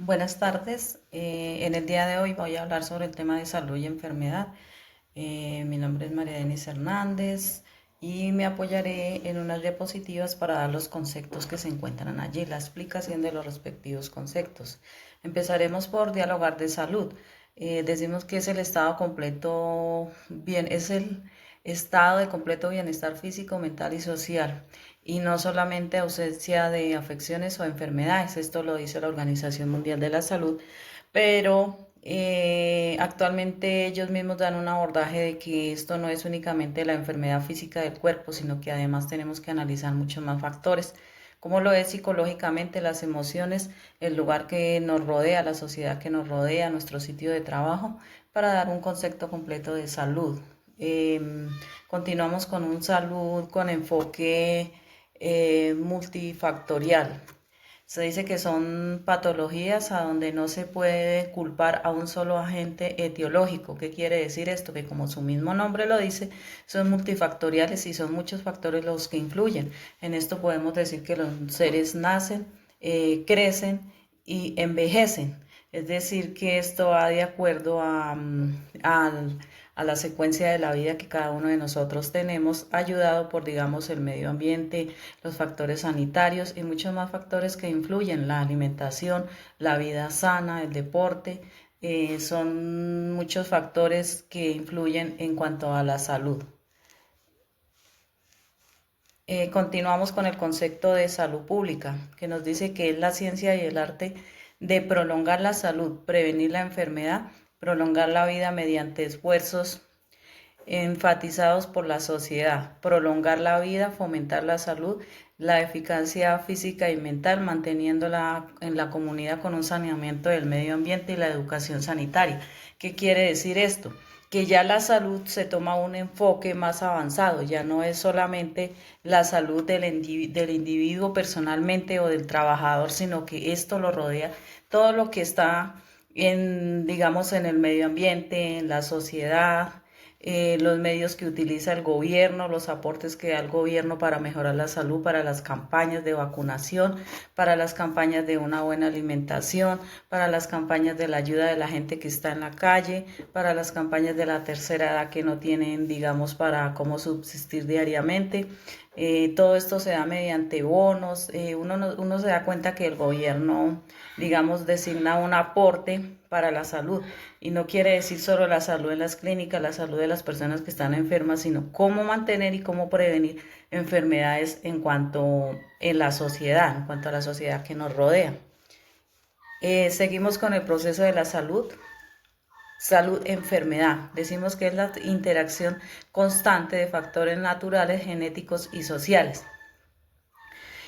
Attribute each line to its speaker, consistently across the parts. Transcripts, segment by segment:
Speaker 1: Buenas tardes. En el día de hoy voy a hablar sobre el tema de salud y enfermedad. Mi nombre es María Denise Hernández y me apoyaré en unas diapositivas para dar los conceptos que se encuentran allí, la explicación de los respectivos conceptos. Empezaremos por dialogar de salud. Decimos que es el estado completo, bien, es el estado de completo bienestar físico, mental y social, y no solamente ausencia de afecciones o enfermedades. Esto lo dice la Organización Mundial de la Salud, pero actualmente ellos mismos dan un abordaje de que esto no es únicamente la enfermedad física del cuerpo, sino que además tenemos que analizar muchos más factores, como lo es psicológicamente, las emociones, el lugar que nos rodea, la sociedad que nos rodea, nuestro sitio de trabajo, para dar un concepto completo de salud. Continuamos con un salud con enfoque multifactorial. Se dice que son patologías a donde no se puede culpar a un solo agente etiológico. ¿Qué quiere decir esto? Que como su mismo nombre lo dice, son multifactoriales y son muchos factores los que influyen. En esto podemos decir que los seres nacen, crecen y envejecen. Es decir, que esto va de acuerdo a la secuencia de la vida que cada uno de nosotros tenemos, ayudado por, digamos, el medio ambiente, los factores sanitarios y muchos más factores que influyen, la alimentación, la vida sana, el deporte. Son muchos factores que influyen en cuanto a la salud. Continuamos con el concepto de salud pública, que nos dice que es la ciencia y el arte de prolongar la salud, prevenir la enfermedad, prolongar la vida mediante esfuerzos enfatizados por la sociedad, prolongar la vida, fomentar la salud, la eficacia física y mental, manteniéndola en la comunidad con un saneamiento del medio ambiente y la educación sanitaria. ¿Qué quiere decir esto? Que ya la salud se toma un enfoque más avanzado, ya no es solamente la salud del individuo personalmente o del trabajador, sino que esto lo rodea todo lo que está digamos, en el medio ambiente, en la sociedad, los medios que utiliza el gobierno, los aportes que da el gobierno para mejorar la salud, para las campañas de vacunación, para las campañas de una buena alimentación, para las campañas de la ayuda de la gente que está en la calle, para las campañas de la tercera edad que no tienen, digamos, para cómo subsistir diariamente. Todo esto se da mediante bonos. Uno se da cuenta que el gobierno, digamos, designa un aporte para la salud. Y no quiere decir solo la salud en las clínicas, la salud de las personas que están enfermas, sino cómo mantener y cómo prevenir enfermedades en la sociedad, en cuanto a la sociedad que nos rodea. Seguimos con el proceso de la salud. Salud-enfermedad. Decimos que es la interacción constante de factores naturales, genéticos y sociales.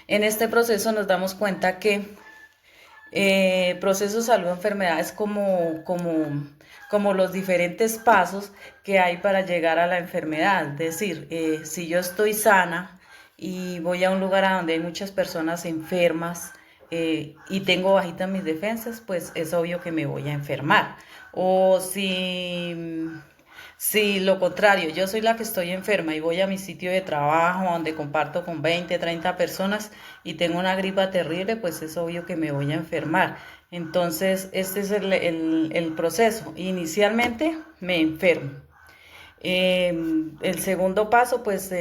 Speaker 1: En este proceso nos damos cuenta que proceso salud-enfermedad es como los diferentes pasos que hay para llegar a la enfermedad. Es decir, si yo estoy sana y voy a un lugar a donde hay muchas personas enfermas, y tengo bajitas mis defensas, pues es obvio que me voy a enfermar. O si lo contrario, yo soy la que estoy enferma y voy a mi sitio de trabajo donde comparto con 20, 30 personas y tengo una gripa terrible, pues es obvio que me voy a enfermar. Entonces, este es el proceso. Inicialmente me enfermo. El segundo paso, pues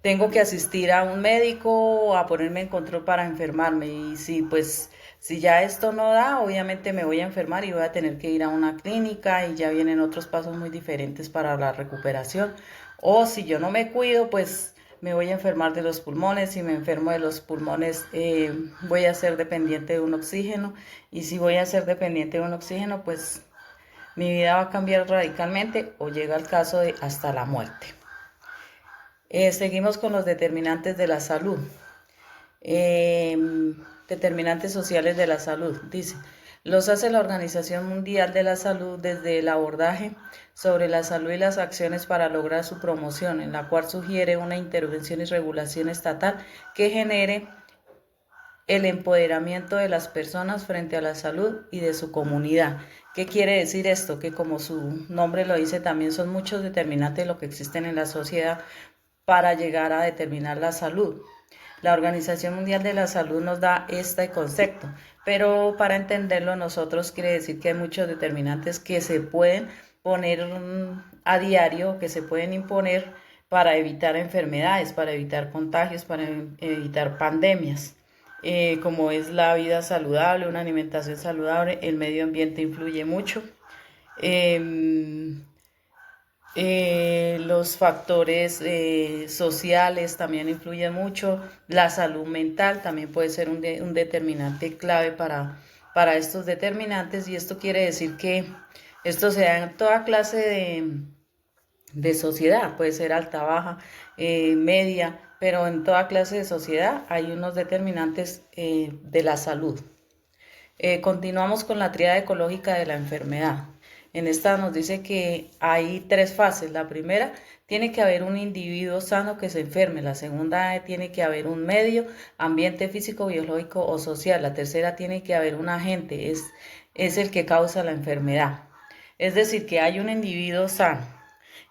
Speaker 1: tengo que asistir a un médico a ponerme en control para enfermarme. Y si pues si ya esto no da, obviamente me voy a enfermar y voy a tener que ir a una clínica y ya vienen otros pasos muy diferentes para la recuperación. O si yo no me cuido, pues me voy a enfermar de los pulmones. Si me enfermo de los pulmones, voy a ser dependiente de un oxígeno. Y si voy a ser dependiente de un oxígeno, pues mi vida va a cambiar radicalmente o llega el caso de hasta la muerte. Seguimos con los determinantes de la salud. Eh, Determinantes sociales de la salud. Dice, los hace la Organización Mundial de la Salud desde el abordaje sobre la salud y las acciones para lograr su promoción, en la cual sugiere una intervención y regulación estatal que genere el empoderamiento de las personas frente a la salud y de su comunidad. ¿Qué quiere decir esto? Que como su nombre lo dice, también son muchos determinantes de lo que existen en la sociedad para llegar a determinar la salud. La Organización Mundial de la Salud nos da este concepto, pero para entenderlo nosotros quiere decir que hay muchos determinantes que se pueden poner a diario, que se pueden imponer para evitar enfermedades, para evitar contagios, para evitar pandemias, como es la vida saludable, una alimentación saludable, el medio ambiente influye mucho. Eh, los factores sociales también influyen mucho, la salud mental también puede ser un determinante clave para estos determinantes, y esto quiere decir que esto se da en toda clase de sociedad, puede ser alta, baja, media, pero en toda clase de sociedad hay unos determinantes de la salud. Continuamos con la tríada ecológica de la enfermedad. En esta nos dice que hay tres fases. La primera, tiene que haber un individuo sano que se enferme. La segunda, tiene que haber un medio, ambiente físico, biológico o social. La tercera, tiene que haber un agente, es el que causa la enfermedad. Es decir, que hay un individuo sano.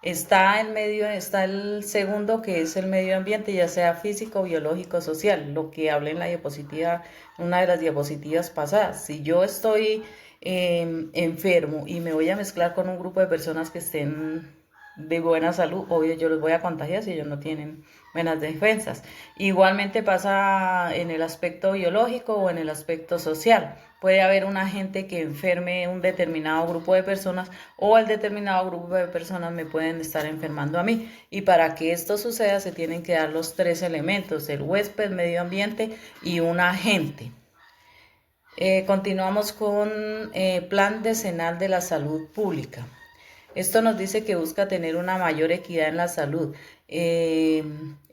Speaker 1: Está el medio, está el segundo, que es el medio ambiente, ya sea físico, biológico, social, lo que hablé en la diapositiva, una de las diapositivas pasadas. Si yo estoy enfermo y me voy a mezclar con un grupo de personas que estén de buena salud, obvio yo los voy a contagiar si ellos no tienen buenas defensas. Igualmente pasa en el aspecto biológico o en el aspecto social. Puede haber un agente que enferme un determinado grupo de personas, o el determinado grupo de personas me pueden estar enfermando a mí. Y para que esto suceda se tienen que dar los tres elementos: el huésped, medio ambiente y un agente. Continuamos con Plan Decenal de la Salud Pública. Esto nos dice que busca tener una mayor equidad en la salud,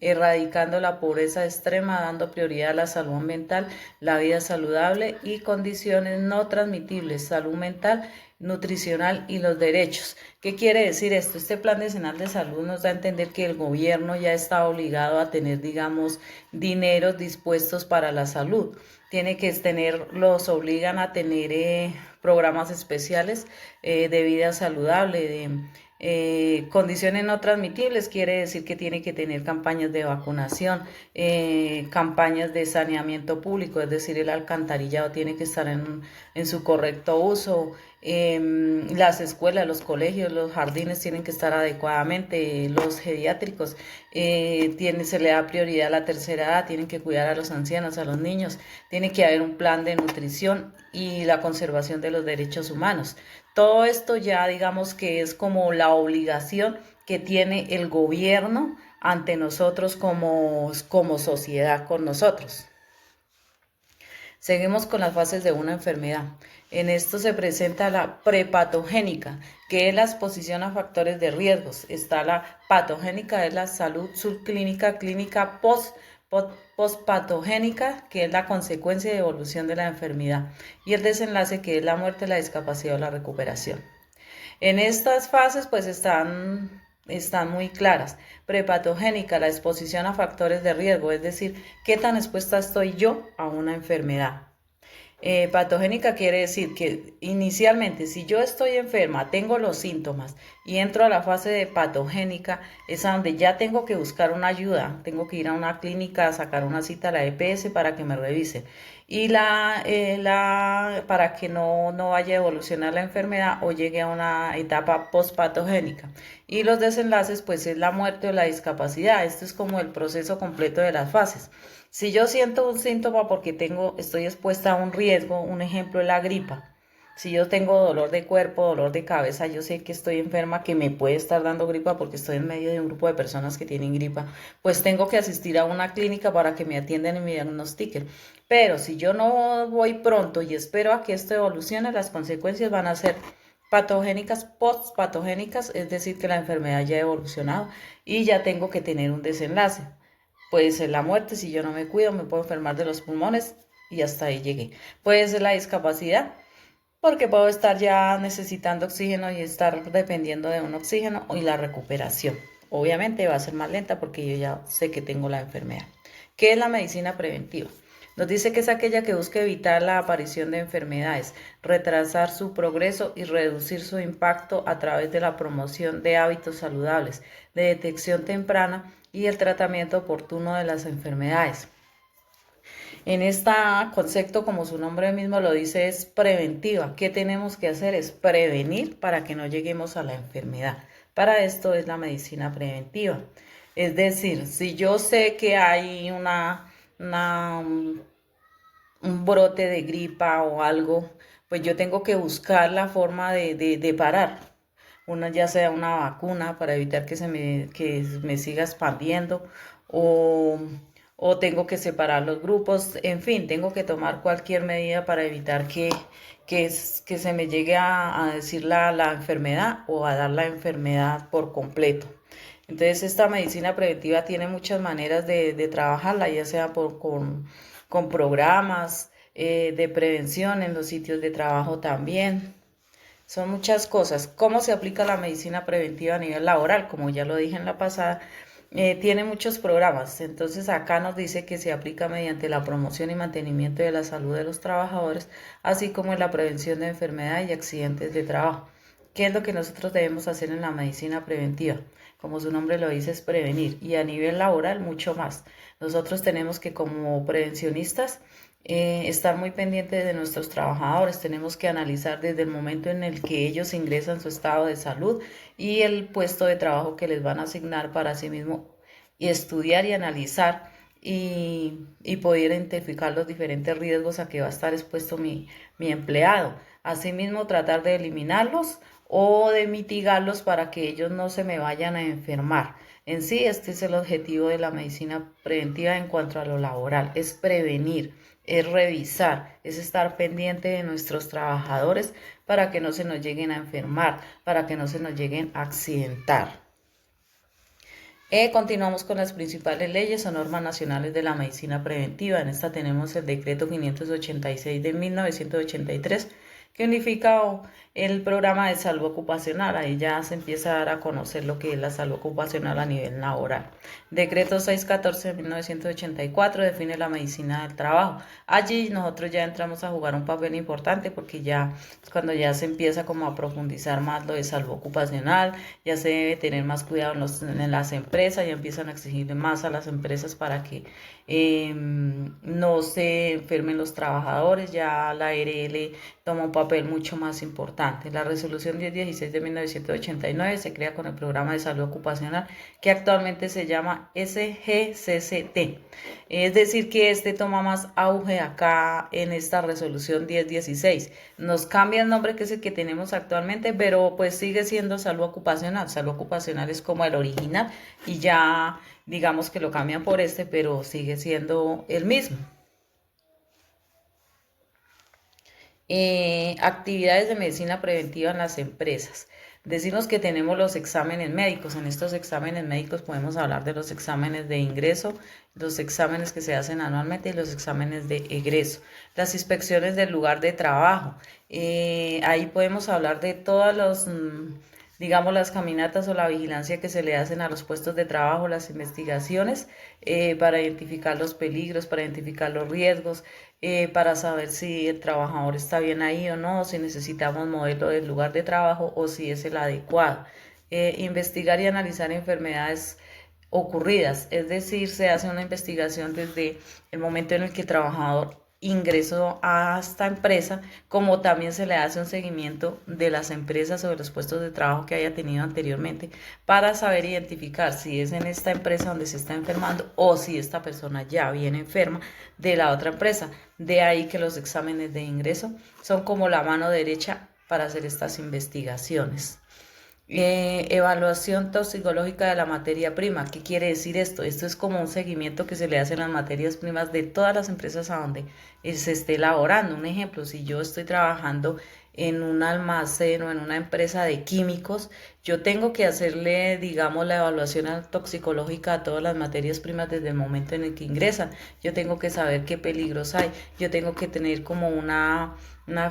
Speaker 1: erradicando la pobreza extrema, dando prioridad a la salud mental, la vida saludable y condiciones no transmitibles, salud mental, nutricional y los derechos. ¿Qué quiere decir esto? Este Plan Decenal de Salud nos da a entender que el gobierno ya está obligado a tener, digamos, dineros dispuestos para la salud. Tiene que tener, los obligan a tener programas especiales de vida saludable, de condiciones no transmitibles, quiere decir que tiene que tener campañas de vacunación, campañas de saneamiento público, es decir, el alcantarillado tiene que estar en su correcto uso, las escuelas, los colegios, los jardines tienen que estar adecuadamente, los geriátricos, se le da prioridad a la tercera edad, tienen que cuidar a los ancianos, a los niños, tiene que haber un plan de nutrición y la conservación de los derechos humanos. Todo esto ya digamos que es como la obligación que tiene el gobierno ante nosotros como sociedad con nosotros. Seguimos con las fases de una enfermedad. En esto se presenta la prepatogénica, que es la exposición a factores de riesgos. Está la patogénica, es la salud subclínica, clínica postpatogénica, que es la consecuencia de evolución de la enfermedad, y el desenlace, que es la muerte, la discapacidad o la recuperación. En estas fases pues están muy claras. Prepatogénica, la exposición a factores de riesgo, es decir, qué tan expuesta estoy yo a una enfermedad. Patogénica quiere decir que inicialmente, si yo estoy enferma, tengo los síntomas y entro a la fase de patogénica, es a donde ya tengo que buscar una ayuda, tengo que ir a una clínica a sacar una cita a la EPS para que me revise. Y para que no vaya a evolucionar la enfermedad o llegue a una etapa postpatogénica. Y los desenlaces, pues es la muerte o la discapacidad. Esto es como el proceso completo de las fases. Si yo siento un síntoma porque estoy expuesta a un riesgo, un ejemplo es la gripa. Si yo tengo dolor de cuerpo, dolor de cabeza, yo sé que estoy enferma, que me puede estar dando gripa porque estoy en medio de un grupo de personas que tienen gripa, pues tengo que asistir a una clínica para que me atiendan y me diagnostiquen. Pero si yo no voy pronto y espero a que esto evolucione, las consecuencias van a ser patogénicas, postpatogénicas, es decir, que la enfermedad ya ha evolucionado y ya tengo que tener un desenlace. Puede ser la muerte, si yo no me cuido, me puedo enfermar de los pulmones y hasta ahí llegué. Puede ser la discapacidad, porque puedo estar ya necesitando oxígeno y estar dependiendo de un oxígeno, y la recuperación. Obviamente va a ser más lenta porque yo ya sé que tengo la enfermedad. ¿Qué es la medicina preventiva? Nos dice que es aquella que busca evitar la aparición de enfermedades, retrasar su progreso y reducir su impacto a través de la promoción de hábitos saludables, de detección temprana y el tratamiento oportuno de las enfermedades. En este concepto, como su nombre mismo lo dice, es preventiva. ¿Qué tenemos que hacer? Es prevenir para que no lleguemos a la enfermedad. Para esto es la medicina preventiva. Es decir, si yo sé que hay una, un brote de gripa o algo, pues yo tengo que buscar la forma de parar. Una, ya sea una vacuna para evitar que me siga expandiendo o, o tengo que separar los grupos, en fin, tengo que tomar cualquier medida para evitar que se me llegue a decir la enfermedad o a dar la enfermedad por completo. Entonces, esta medicina preventiva tiene muchas maneras de trabajarla, ya sea con programas de prevención en los sitios de trabajo también. Son muchas cosas. ¿Cómo se aplica la medicina preventiva a nivel laboral? Como ya lo dije en la pasada, tiene muchos programas. Entonces acá nos dice que se aplica mediante la promoción y mantenimiento de la salud de los trabajadores, así como en la prevención de enfermedades y accidentes de trabajo. ¿Qué es lo que nosotros debemos hacer en la medicina preventiva? Como su nombre lo dice, es prevenir. Y a nivel laboral, mucho más. Nosotros tenemos que, como prevencionistas, estar muy pendientes de nuestros trabajadores. Tenemos que analizar desde el momento en el que ellos ingresan su estado de salud y el puesto de trabajo que les van a asignar para sí mismo y estudiar y analizar y poder identificar los diferentes riesgos a que va a estar expuesto mi empleado. Asimismo, tratar de eliminarlos o de mitigarlos para que ellos no se me vayan a enfermar. En sí, este es el objetivo de la medicina preventiva en cuanto a lo laboral, es prevenir, es revisar, es estar pendiente de nuestros trabajadores para que no se nos lleguen a enfermar, para que no se nos lleguen a accidentar. Continuamos con las principales leyes o normas nacionales de la medicina preventiva. En esta tenemos el decreto 586 de 1983 que unifica el programa de salud ocupacional. Ahí ya se empieza a dar a conocer lo que es la salud ocupacional a nivel laboral. Decreto 614 de 1984 define la medicina del trabajo. Allí nosotros ya entramos a jugar un papel importante porque ya cuando ya se empieza como a profundizar más lo de salud ocupacional, ya se debe tener más cuidado en las empresas, ya empiezan a exigir más a las empresas para que no se enfermen los trabajadores, ya la ARL toma un papel mucho más importante. La resolución 1016 de 1989 se crea con el programa de salud ocupacional que actualmente se llama SGCCT. Es decir, que este toma más auge acá en esta resolución 1016. Nos cambia el nombre que es el que tenemos actualmente, pero pues sigue siendo salud ocupacional. Salud ocupacional es como el original y ya digamos que lo cambian por este, pero sigue siendo el mismo. Actividades de medicina preventiva en las empresas. Decimos que tenemos los exámenes médicos. En estos exámenes médicos podemos hablar de los exámenes de ingreso, los exámenes que se hacen anualmente y los exámenes de egreso. Las inspecciones del lugar de trabajo. Ahí podemos hablar de todos los digamos, las caminatas o la vigilancia que se le hacen a los puestos de trabajo, las investigaciones para identificar los peligros, para identificar los riesgos, para saber si el trabajador está bien ahí o no, si necesitamos modelo del lugar de trabajo o si es el adecuado. Investigar y analizar enfermedades ocurridas, es decir, se hace una investigación desde el momento en el que el trabajador ingresó a esta empresa, como también se le hace un seguimiento de las empresas o de los puestos de trabajo que haya tenido anteriormente para saber identificar si es en esta empresa donde se está enfermando o si esta persona ya viene enferma de la otra empresa. De ahí que los exámenes de ingreso son como la mano derecha para hacer estas investigaciones. Evaluación toxicológica de la materia prima. ¿Qué quiere decir esto? Esto es como un seguimiento que se le hace a las materias primas de todas las empresas a donde se esté elaborando. Un ejemplo, si yo estoy trabajando en un almacén o en una empresa de químicos, yo tengo que hacerle, digamos, la evaluación toxicológica a todas las materias primas desde el momento en el que ingresan. Yo tengo que saber qué peligros hay. Yo tengo que tener como una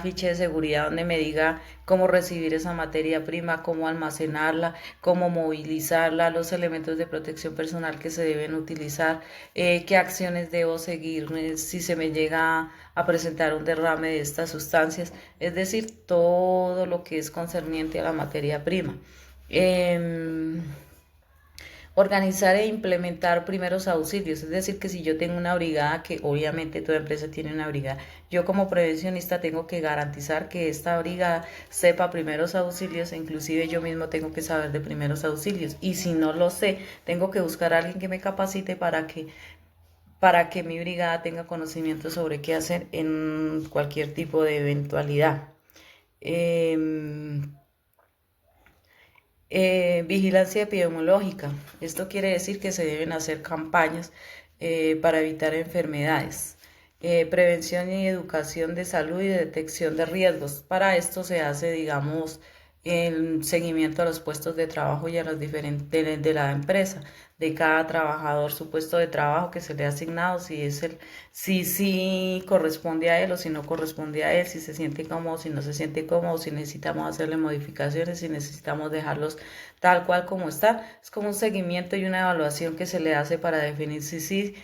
Speaker 1: ficha de seguridad donde me diga cómo recibir esa materia prima, cómo almacenarla, cómo movilizarla, los elementos de protección personal que se deben utilizar, qué acciones debo seguir si se me llega a presentar un derrame de estas sustancias, es decir, todo lo que es concerniente a la materia prima. Organizar e implementar primeros auxilios, es decir, que si yo tengo una brigada, que obviamente toda empresa tiene una brigada, yo como prevencionista tengo que garantizar que esta brigada sepa primeros auxilios, e inclusive yo mismo tengo que saber de primeros auxilios, y si no lo sé, tengo que buscar a alguien que me capacite para que mi brigada tenga conocimiento sobre qué hacer en cualquier tipo de eventualidad. Eh, Vigilancia epidemiológica. Esto quiere decir que se deben hacer campañas para evitar enfermedades. Prevención y educación de salud y detección de riesgos. Para esto se hace, digamos, el seguimiento a los puestos de trabajo y a los diferentes de la empresa, de cada trabajador, su puesto de trabajo que se le ha asignado, si corresponde a él o si no corresponde a él, si se siente cómodo, si no se siente cómodo, si necesitamos hacerle modificaciones, si necesitamos dejarlos tal cual como está. Es como un seguimiento y una evaluación que se le hace para definir si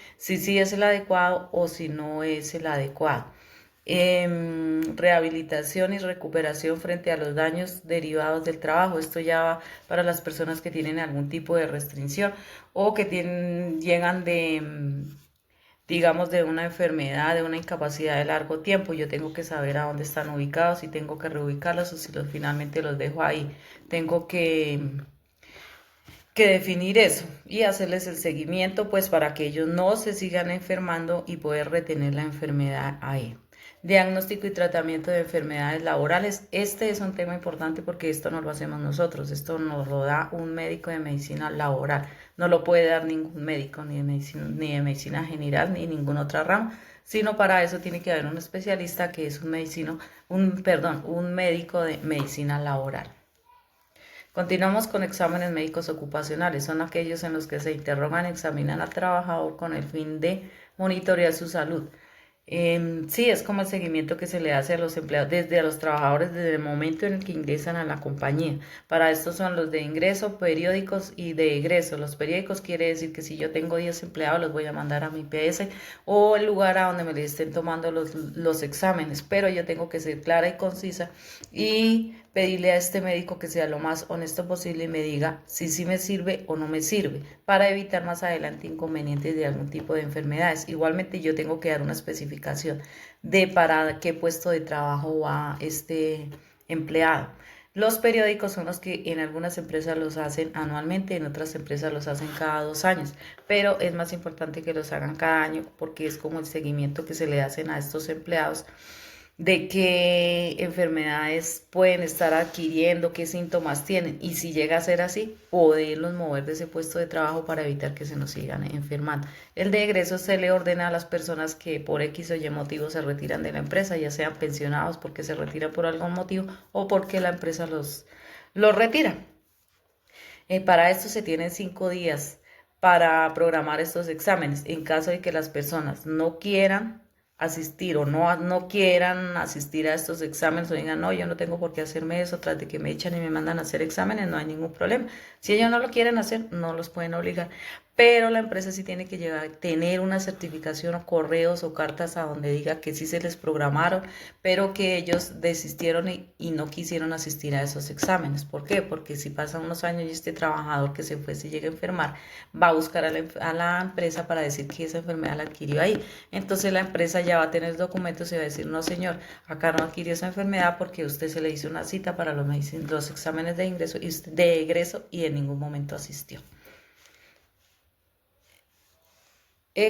Speaker 1: es el adecuado o si no es el adecuado. Rehabilitación y recuperación frente a los daños derivados del trabajo. Esto ya va para las personas que tienen algún tipo de restricción o que llegan digamos, de una enfermedad, de una incapacidad de largo tiempo. Yo tengo que saber a dónde están ubicados, si tengo que reubicarlos o si finalmente los dejo ahí. Tengo que definir eso y hacerles el seguimiento, pues para que ellos no se sigan enfermando y poder retener la enfermedad ahí. Diagnóstico y tratamiento de enfermedades laborales. Este es un tema importante porque esto no lo hacemos nosotros, esto nos lo da un médico de medicina laboral. No lo puede dar ningún médico, ni de medicina general, ni ninguna otra rama, sino para eso tiene que haber un especialista que es un médico de medicina laboral. Continuamos con exámenes médicos ocupacionales. Son aquellos en los que se interrogan y examinan al trabajador con el fin de monitorear su salud. Sí, es como el seguimiento que se le hace a los empleados, desde a los trabajadores, desde el momento en el que ingresan a la compañía. Para esto son los de ingreso, periódicos y de egreso. Los periódicos quiere decir que si yo tengo 10 empleados, los voy a mandar a mi PS o el lugar a donde me les estén tomando los exámenes, pero yo tengo que ser clara y concisa y pedirle a este médico que sea lo más honesto posible y me diga si sí me sirve o no me sirve, para evitar más adelante inconvenientes de algún tipo de enfermedades. Igualmente yo tengo que dar una especificación de para qué puesto de trabajo va este empleado. Los periódicos son los que en algunas empresas los hacen anualmente, en otras empresas los hacen cada 2 años, pero es más importante que los hagan cada año porque es como el seguimiento que se le hacen a estos empleados de qué enfermedades pueden estar adquiriendo, qué síntomas tienen y si llega a ser así, poderlos mover de ese puesto de trabajo para evitar que se nos sigan enfermando. El de egreso se le ordena a las personas que por X o Y motivo se retiran de la empresa, ya sean pensionados porque se retiran por algún motivo o porque la empresa los retira. Para esto se tienen 5 días para programar estos exámenes. En caso de que las personas no quieran asistir o no quieran asistir a estos exámenes o digan, no, yo no tengo por qué hacerme eso, tras de que me echan y me mandan a hacer exámenes, no hay ningún problema. Si ellos no lo quieren hacer, no los pueden obligar, pero la empresa sí tiene que llegar, tener una certificación o correos o cartas a donde diga que sí se les programaron, pero que ellos desistieron y no quisieron asistir a esos exámenes. ¿Por qué? Porque si pasan unos años y este trabajador que se fue se llega a enfermar, va a buscar a la empresa para decir que esa enfermedad la adquirió ahí. Entonces la empresa ya va a tener documentos y va a decir, no señor, acá no adquirió esa enfermedad porque usted se le hizo una cita para los exámenes de ingreso de egreso y en ningún momento asistió.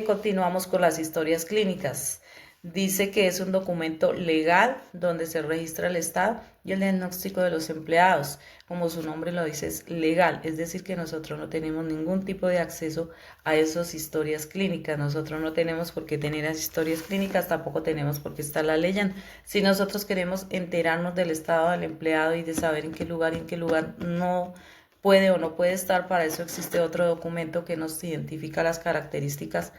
Speaker 1: Continuamos con las historias clínicas. Dice que es un documento legal donde se registra el estado y el diagnóstico de los empleados. Como su nombre lo dice, es legal, es decir, que nosotros no tenemos ningún tipo de acceso a esas historias clínicas. Nosotros no tenemos por qué tener esas historias clínicas, tampoco tenemos por qué estarla leyendo. Si nosotros queremos enterarnos del estado del empleado y de saber en qué lugar no puede o no puede estar, para eso existe otro documento que nos identifica las características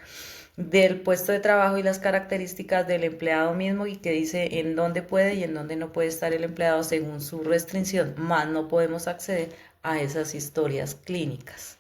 Speaker 1: del puesto de trabajo y las características del empleado mismo y que dice en dónde puede y en dónde no puede estar el empleado según su restricción, más no podemos acceder a esas historias clínicas.